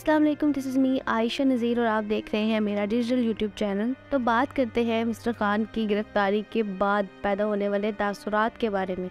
अस्सलाम वालेकुम, this is me Ayesha नज़ीर और आप देख रहे हैं मेरा डिजिटल यूट्यूब चैनल। तो बात करते हैं मिस्टर खान की गिरफ्तारी के बाद पैदा होने वाले तासुरात के बारे में।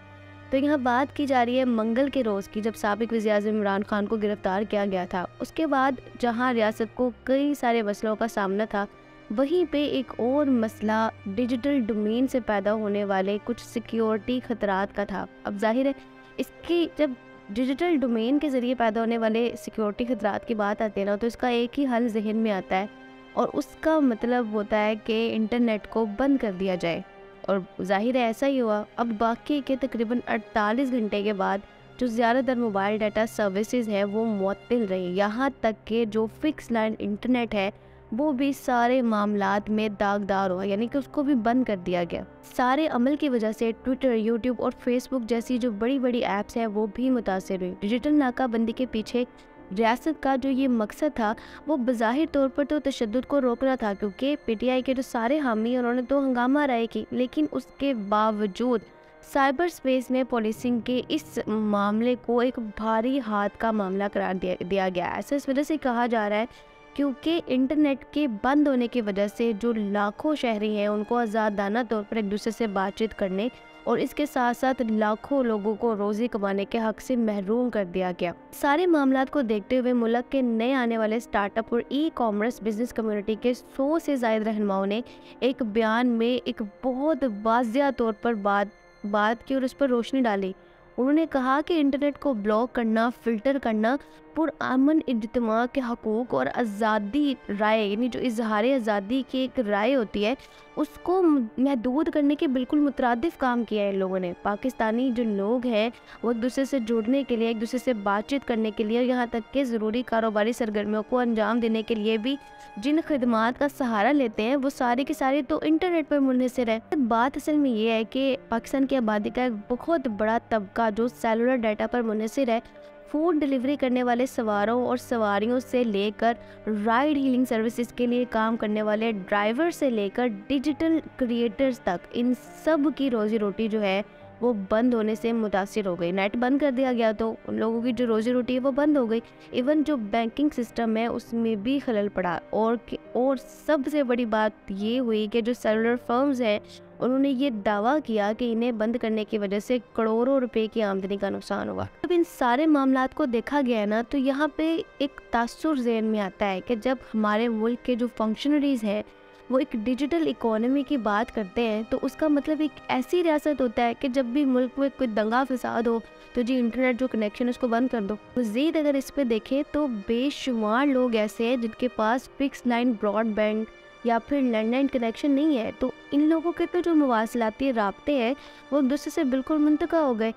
तो यहाँ बात की जा रही है मंगल के रोज़ की, जब साबिक वज़ीर-ए-आज़म इमरान खान को गिरफ्तार किया गया था। उसके बाद जहाँ रियासत को कई सारे मसलों का सामना था, वहीं पे एक और मसला डिजिटल डोमेन से पैदा होने वाले कुछ सिक्योरिटी खतरात का था। अब ज़ाहिर है इसकी जब डिजिटल डोमेन के ज़रिए पैदा होने वाले सिक्योरिटी खतरात की बात आती है ना, तो इसका एक ही हल जहन में आता है और उसका मतलब होता है कि इंटरनेट को बंद कर दिया जाए। और ज़ाहिर है ऐसा ही हुआ। अब बाकी के तकरीबन 48 घंटे के बाद जो ज़्यादातर मोबाइल डाटा सर्विसेज हैं वो मुअत्तल रही। यहाँ तक कि जो फिक्स लाइन इंटरनेट है वो भी सारे मामलात में दागदार हुआ, यानी कि उसको भी बंद कर दिया गया। सारे अमल की वजह से ट्विटर, यूट्यूब और फेसबुक जैसी जो बड़ी बड़ी ऐप्स हैं वो भी मुतासिर हुई। डिजिटल नाकाबंदी के पीछे रियासत का जो ये मकसद था वो बज़ाहिर तौर पर तो तशद्दुद को रोकना था, क्योंकि पीटीआई के जो सारे हामी उन्होंने तो हंगामा राय की, लेकिन उसके बावजूद साइबर स्पेस में पुलिसिंग के इस मामले को एक भारी हाथ का मामला करार दिया गया। ऐसा इस वजह से कहा जा रहा है क्योंकि इंटरनेट के बंद होने की वजह से जो लाखों शहरी हैं उनको आज़ादाना तौर पर एक दूसरे से बातचीत करने और इसके साथ साथ लाखों लोगों को रोज़ी कमाने के हक से महरूम कर दिया गया। सारे मामलात को देखते हुए मुल्क के नए आने वाले स्टार्टअप और ई कॉमर्स बिजनेस कम्युनिटी के 100 से ज़ायद रहनुमाओं ने एक बयान में एक बहुत वाज़िया तौर पर बात की और उस पर रोशनी डाली। उन्होंने कहा कि इंटरनेट को ब्लॉक करना, फ़िल्टर करना पुरअमन इज्तिमा के हकूक़ और आज़ादी राय, यानी जो इजहार आज़ादी की एक राय होती है, उसको महदूद करने के बिल्कुल मुतरादिफ काम किया है इन लोगों ने। पाकिस्तानी जो लोग हैं वो एक दूसरे से जुड़ने के लिए, एक दूसरे से बातचीत करने के लिए, यहाँ तक कि ज़रूरी कारोबारी सरगर्मियों को अंजाम देने के लिए भी जिन खदमात का सहारा लेते हैं वो सारे के सारे तो इंटरनेट पर मुनहसर है। बात असल में ये है कि पाकिस्तान की आबादी का एक बहुत बड़ा तबका जो सेलुलर डाटा पर मुनहसर है, फूड डिलीवरी करने वाले सवारों और सवारियों से लेकर राइड हीलिंग सर्विसेज के लिए काम करने वाले ड्राइवर से लेकर डिजिटल क्रिएटर्स तक, इन सब की रोज़ी रोटी जो है वो बंद होने से मुतासिर हो गई। नेट बंद कर दिया गया तो उन लोगों की जो रोज़ी रोटी है वो बंद हो गई। इवन जो बैंकिंग सिस्टम है उसमें भी खलल पड़ा। और सबसे बड़ी बात ये हुई कि जो सेलुलर फर्म्स हैं उन्होंने ये दावा किया कि इन्हें बंद करने की वजह से करोड़ों रुपए की आमदनी का नुकसान हुआ। जब इन सारे मामलात को देखा गया ना, तो यहाँ पे एक तासुर ज़हन में आता है कि जब हमारे मुल्क के जो फंक्शनरीज़ हैं वो एक डिजिटल इकोनॉमी की बात करते हैं, तो उसका मतलब एक ऐसी रियासत होता है कि जब भी मुल्क में कोई दंगा फसाद हो तो जी इंटरनेट जो कनेक्शन है उसको बंद कर दो। मज़ीद अगर इस पे देखें तो बेशुमार लोग ऐसे हैं जिनके पास फिक्स लाइन ब्रॉडबैंड या फिर लैंडलाइन कनेक्शन नहीं है, तो इन लोगों के तो जो मवासलाती राब्ते हैं वो एक दूसरे से बिल्कुल मुंतका हो गए।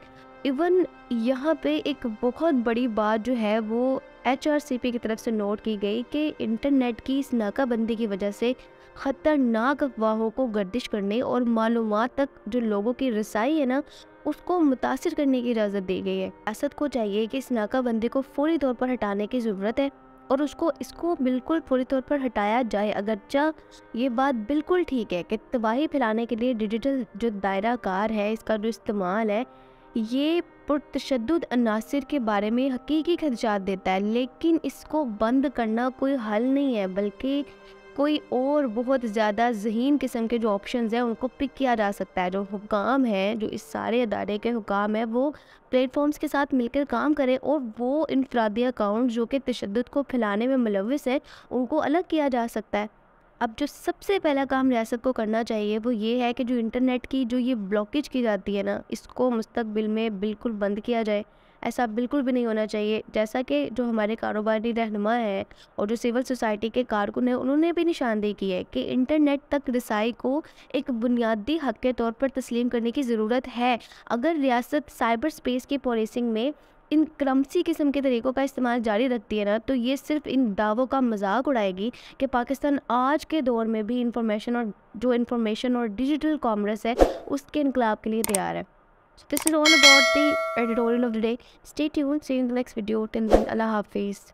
इवन यहाँ पे एक बहुत बड़ी बात जो है वो HRCP की तरफ से नोट की गई कि इंटरनेट की इस नाकाबंदी की वजह से ख़तरनाक अफवाहों को गर्दिश करने और मालूमात तक जो लोगों की रसाई है ना उसको मुतासिर करने की इजाज़त दी गई है। रियासत को चाहिए कि इस नाकाबंदी को फौरी तौर पर हटाने की ज़रूरत है और इसको बिल्कुल पूरी तौर पर हटाया जाए। अगरचा ये बात बिल्कुल ठीक है कि तबाही फैलाने के लिए डिजिटल जो दायरा कार है, इसका जो इस्तेमाल है, ये पुरतशद्दुद अनासिर के बारे में हकीकी खदशात देता है, लेकिन इसको बंद करना कोई हल नहीं है, बल्कि कोई और बहुत ज़्यादा ज़हीन किस्म के जो ऑप्शंस हैं उनको पिक किया जा सकता है। जो हुकाम है, जो इस सारे अदारे के हुकाम है, वो प्लेटफॉर्म्स के साथ मिलकर काम करें और वो इनफरादी अकाउंट जो कि तशद्दुद को फैलाने में मुलव्विस है उनको अलग किया जा सकता है। अब जो सबसे पहला काम रियासत को करना चाहिए वो ये है कि जो इंटरनेट की जो ये ब्लॉकेज की जाती है ना, इसको मुस्तकबिल में बिल्कुल बंद किया जाए। ऐसा बिल्कुल भी नहीं होना चाहिए। जैसा कि जो हमारे कारोबारी रहनुमा हैं और जो सिविल सोसाइटी के कारकुन हैं उन्होंने भी निशानदेही की है कि इंटरनेट तक रसाई को एक बुनियादी हक के तौर पर तस्लीम करने की ज़रूरत है। अगर रियासत साइबर स्पेस की पॉलिसिंग में इन क्रमसी किस्म के तरीक़ों का इस्तेमाल जारी रखती है ना, तो ये सिर्फ इन दावों का मजाक उड़ाएगी कि पाकिस्तान आज के दौर में भी इंफॉर्मेशन और डिजिटल कॉमर्स है उसके इनकलाब के लिए तैयार है। So this is all about the editorial of the day. Stay tuned. See you in the next video. Till then, Allah Hafiz.